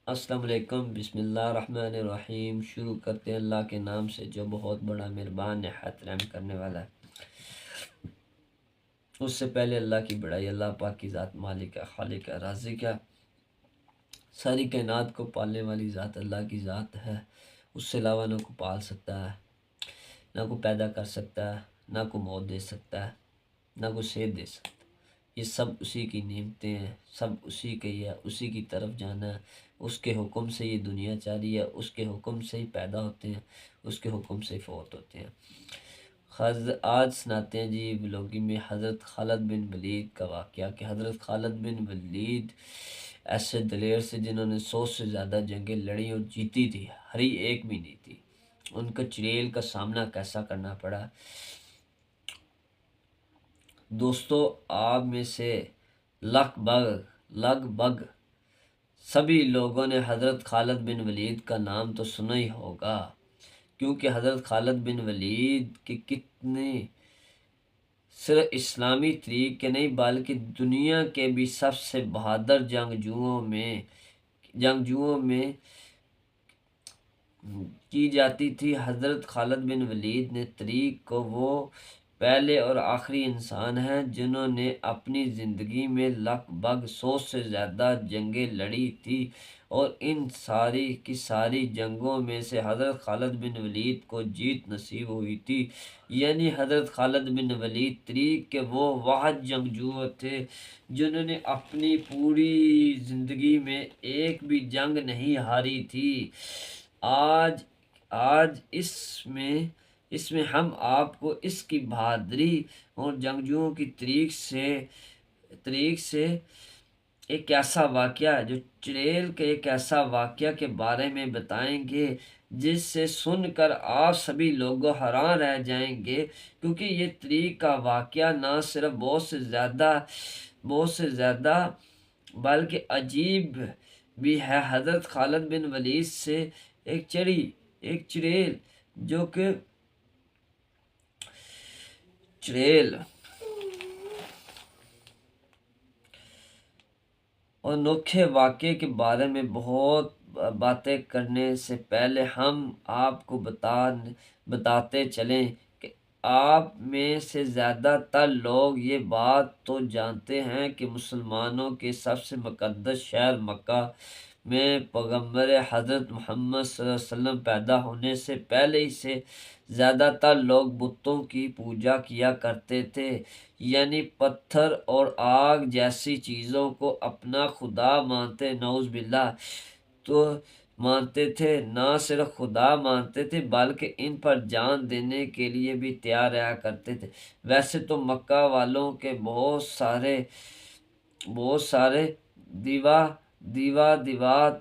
السلام علیکم، بسم اللہ الرحمن الرحیم۔ شروع کرتے ہیں اللہ کے نام سے جو بہت بڑا مہربان نہایت رحم کرنے والا ہے۔ اس سے پہلے اللہ کی بڑائی، اللہ پاک کی ذات، مالک ہے، خالق ہے، رازق ہے، ساری کائنات کو پالنے والی ذات اللہ کی ذات ہے۔ اس سے علاوہ نہ کو پال سکتا ہے، نہ کو پیدا کر سکتا ہے، نہ کو موت دے سکتا ہے، نہ کو صحت دے سکتا ہے۔ یہ سب اسی کی نعمتیں ہیں، سب اسی کے ہی ہے، اسی کی طرف جانا ہے۔ اس کے حکم سے یہ دنیا چل رہی ہے، اس کے حکم سے ہی پیدا ہوتے ہیں، اس کے حکم سے ہی فوت ہوتے ہیں۔ آج سناتے ہیں جی بلوگی میں حضرت خالد بن ولید کا واقعہ کہ حضرت خالد بن ولید ایسے دلیر سے جنہوں نے 100 سے زیادہ جنگیں لڑی اور جیتی تھی، ہری ایک بھی نہیں تھی، ان کا چڑیل کا سامنا کیسا کرنا پڑا۔ دوستو، آپ میں سے لگ بھگ سبھی لوگوں نے حضرت خالد بن ولید کا نام تو سنا ہی ہوگا، کیونکہ حضرت خالد بن ولید کے کتنے صرف اسلامی تاریخ کے نہیں بلکہ دنیا کے بھی سب سے بہادر جنگجوؤں میں کی جاتی تھی۔ حضرت خالد بن ولید نے تاریخ کو وہ پہلے اور آخری انسان ہیں جنہوں نے اپنی زندگی میں لگ بھگ 100 سے زیادہ جنگیں لڑی تھی، اور ان ساری کی ساری جنگوں میں سے حضرت خالد بن ولید کو جیت نصیب ہوئی تھی۔ یعنی حضرت خالد بن ولید تاریخ کے وہ واحد جنگجو تھے جنہوں نے اپنی پوری زندگی میں ایک بھی جنگ نہیں ہاری تھی۔ آج اس میں ہم آپ کو اس کی بہادری اور جنگجوؤں کی تاریخ سے ایک ایسا واقعہ جو چڑیل کے ایک ایسا واقعہ کے بارے میں بتائیں گے جس سے سن کر آپ سبھی لوگ حیران رہ جائیں گے، کیونکہ یہ تاریخ کا واقعہ نہ صرف بہت سے زیادہ بلکہ عجیب بھی ہے۔ حضرت خالد بن ولید سے ایک چڑیل جو کہ اور انوکھے واقعے کے بارے میں بہت باتیں کرنے سے پہلے ہم آپ کو بتاتے چلیں کہ آپ میں سے زیادہ تر لوگ یہ بات تو جانتے ہیں کہ مسلمانوں کے سب سے مقدس شہر مکہ میں پیغمبر حضرت محمد صلی اللہ علیہ وسلم پیدا ہونے سے پہلے ہی سے زیادہ تر لوگ بتوں کی پوجا کیا کرتے تھے، یعنی پتھر اور آگ جیسی چیزوں کو اپنا خدا مانتے، نعوذ باللہ، تو مانتے تھے۔ نہ صرف خدا مانتے تھے بلکہ ان پر جان دینے کے لیے بھی تیار رہا کرتے تھے۔ ویسے تو مکہ والوں کے بہت سارے دیوات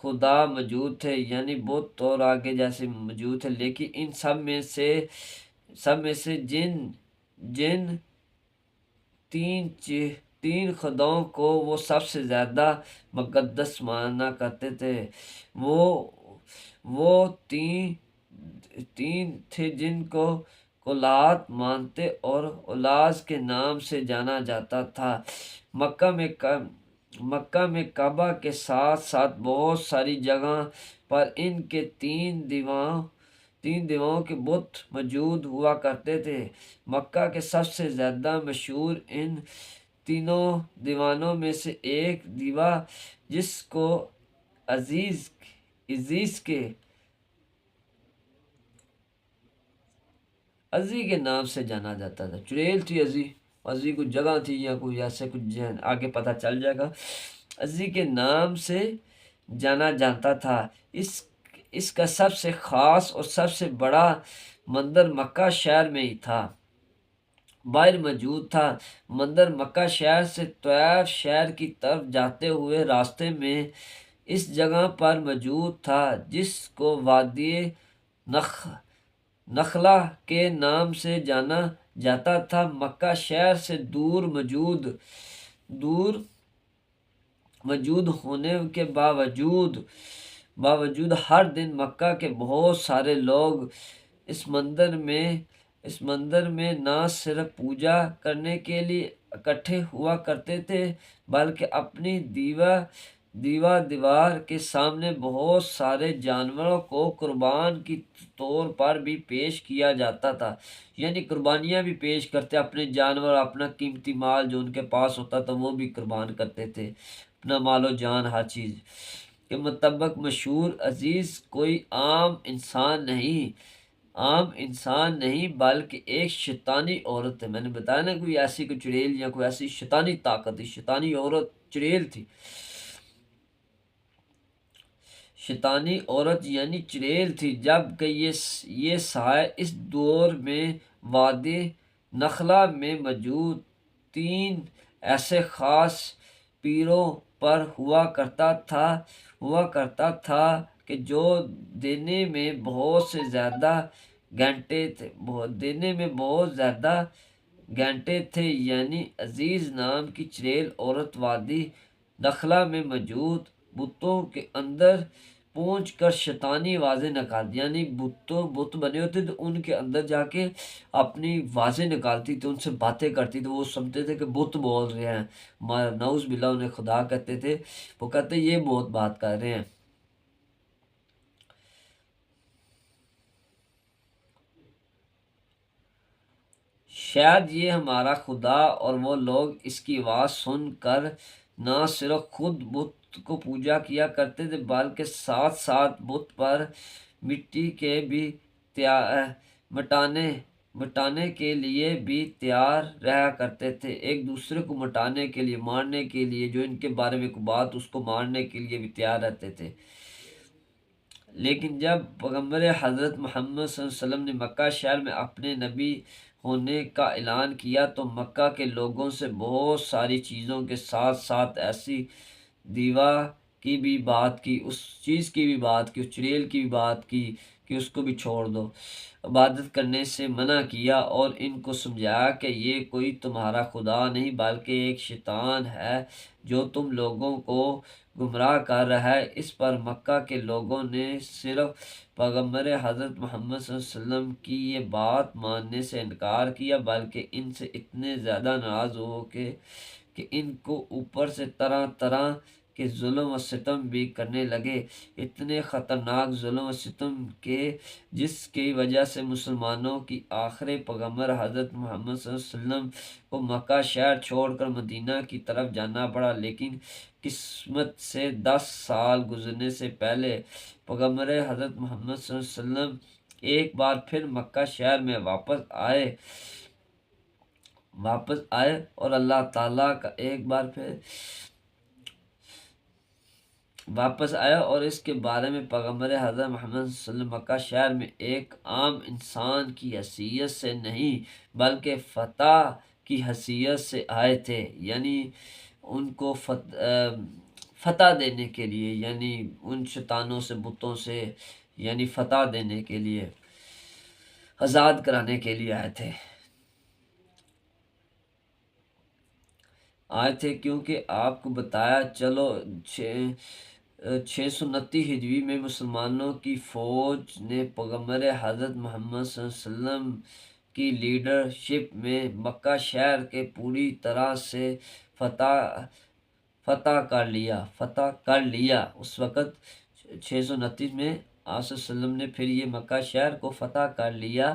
خدا موجود تھے، یعنی بت اور آگے جیسے موجود تھے، لیکن ان سب میں سے جن تین خداؤں کو وہ سب سے زیادہ مقدس مانا کرتے تھے، وہ تین تھے جن کو لات مانتے اور الاز کے نام سے جانا جاتا تھا۔ مکہ میں کعبہ کے ساتھ ساتھ بہت ساری جگہ پر ان کے تین دیواؤں کے بت موجود ہوا کرتے تھے۔ مکہ کے سب سے زیادہ مشہور ان تینوں دیوانوں میں سے ایک دیوا جس کو عزی کے نام سے جانا جاتا تھا۔ چڑیل تھی عزی کوئی جگہ تھی یا کوئی ایسے کچھ آگے پتہ چل جائے گا۔ عزی کے نام سے جانا جاتا تھا۔ اس کا سب سے خاص اور سب سے بڑا مندر مکہ شہر میں ہی تھا، باہر موجود تھا۔ مندر مکہ شہر سے طائف شہر کی طرف جاتے ہوئے راستے میں اس جگہ پر موجود تھا جس کو وادی نخلا کے نام سے جانا جاتا تھا۔ مکہ شہر سے دور موجود ہونے کے باوجود ہر دن مکہ کے بہت سارے لوگ اس مندر میں نہ صرف پوجا کرنے کے لیے اکٹھے ہوا کرتے تھے بلکہ اپنی دیوار کے سامنے بہت سارے جانوروں کو قربان کی طور پر بھی پیش کیا جاتا تھا، یعنی قربانیاں بھی پیش کرتے، اپنے جانور، اپنا قیمتی مال جو ان کے پاس ہوتا تھا وہ بھی قربان کرتے تھے، اپنا مال و جان، ہر چیز کے مطابق مشہور عزیز کوئی عام انسان نہیں بلکہ ایک شیطانی عورت ہے۔ میں نے بتایا نا، کوئی ایسی کوئی چڑیل یا کوئی ایسی شیطانی طاقت تھی، شیطانی عورت چڑیل تھی، شیطانی عورت یعنی چڑیل تھی، جب کہ یہ سایہ اس دور میں وادی نخلا میں موجود 3 ایسے خاص پیروں پر ہوا کرتا تھا کہ جو دینے میں بہت زیادہ گھنٹے تھے، یعنی عزیز نام کی چڑیل عورت وادی نخلا میں موجود بتوں کے اندر پہنچ کر شیطانی آوازیں نکالتی، یعنی بت بنے ہوتے تو ان کے اندر جا کے اپنی آوازیں نکالتی تھی، ان سے باتیں کرتی تھی، وہ سمجھتے تھے کہ بت بول رہے ہیں، نعوذ باللہ انہیں خدا کہتے تھے، وہ کہتے یہ بہت بات کر رہے ہیں۔ شاید یہ ہمارا خدا، اور وہ لوگ اس کی آواز سن کر نہ صرف خود بت کو پوجا کیا کرتے تھے بلکہ ساتھ ساتھ بت پر مٹی کے بھی مٹانے کے لیے بھی تیار رہا کرتے تھے، ایک دوسرے کو مٹانے کے لیے، مارنے کے لیے، جو ان کے بارے میں کوئی بات اس کو مارنے کے لیے بھی تیار رہتے تھے۔ لیکن جب پیغمبر حضرت محمد صلی اللہ علیہ وسلم نے مکہ شہر میں اپنے نبی ہونے کا اعلان کیا تو مکہ کے لوگوں سے بہت ساری چیزوں کے ساتھ ساتھ ایسی دیوا کی بھی بات کی، اس چیز کی بھی بات کی، اس چڑیل کی بھی بات کی کہ اس کو بھی چھوڑ دو، عبادت کرنے سے منع کیا، اور ان کو سمجھایا کہ یہ کوئی تمہارا خدا نہیں بلکہ ایک شیطان ہے جو تم لوگوں کو گمراہ کر رہا ہے۔ اس پر مکہ کے لوگوں نے صرف پیغمبر حضرت محمد صلی اللہ علیہ وسلم کی یہ بات ماننے سے انکار کیا بلکہ ان سے اتنے زیادہ ناراض ہو کہ ان کو اوپر سے طرح طرح کے ظلم و ستم بھی کرنے لگے، اتنے خطرناک ظلم و ستم کے جس کی وجہ سے مسلمانوں کی آخری پیغمبر حضرت محمد صلی اللہ علیہ وسلم کو مکہ شہر چھوڑ کر مدینہ کی طرف جانا پڑا۔ لیکن قسمت سے 10 سال گزرنے سے پہلے پیغمبر حضرت محمد صلی اللہ علیہ وسلم ایک بار پھر مکہ شہر میں واپس آئے اور اللہ تعالیٰ کا ایک بار پھر واپس آیا اور اس کے بارے میں پیغمبر حضرت محمد صلی اللہ علیہ وسلم مکہ شہر میں ایک عام انسان کی حیثیت سے نہیں بلکہ فتح کی حیثیت سے آئے تھے، یعنی ان کو فتح دینے کے لیے، یعنی ان شیطانوں سے، بتوں سے، یعنی فتح دینے کے لیے، آزاد کرانے کے لیے آئے تھے کیونکہ آپ کو بتایا چلو 629 ہجری میں مسلمانوں کی فوج نے پیغمبر حضرت محمد صلی اللہ علیہ وسلم کی لیڈرشپ میں مکہ شہر کے پوری طرح سے فتح کر لیا۔ اس وقت 629 میں آپ صلی اللہ علیہ وسلم نے پھر یہ مکہ شہر کو فتح کر لیا۔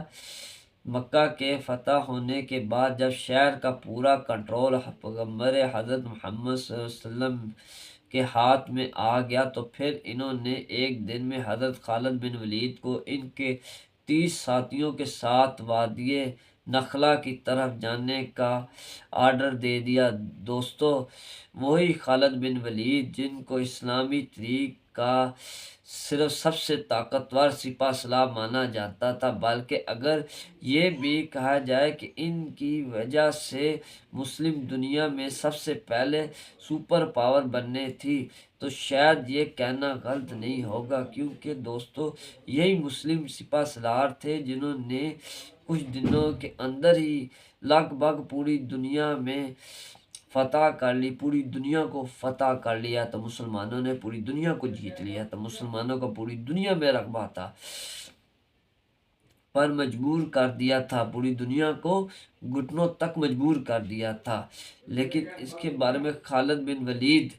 مکہ کے فتح ہونے کے بعد جب شہر کا پورا کنٹرول پیغمبر حضرت محمد صلی اللہ علیہ وسلم کے ہاتھ میں آ گیا تو پھر انہوں نے ایک دن میں حضرت خالد بن ولید کو ان کے 30 ساتھیوں کے ساتھ وادی نخلا کی طرف جانے کا آرڈر دے دیا۔ دوستو، وہی خالد بن ولید جن کو اسلامی تاریخ کا صرف سب سے طاقتور سپہ سالار مانا جاتا تھا، بلکہ اگر یہ بھی کہا جائے کہ ان کی وجہ سے مسلم دنیا میں سب سے پہلے سپر پاور بننے تھی تو شاید یہ کہنا غلط نہیں ہوگا، کیونکہ دوستو یہی مسلم سپہ سالار تھے جنہوں نے کچھ دنوں کے اندر ہی لگ بھگ پوری دنیا میں فتح کر لی، پوری دنیا کو فتح کر لیا، تو مسلمانوں نے پوری دنیا کو جیت لیا، تو مسلمانوں کا پوری دنیا میں رقبہ تھا، پر مجبور کر دیا تھا، پوری دنیا کو گھٹنوں تک مجبور کر دیا تھا۔ لیکن اس کے بارے میں خالد بن ولید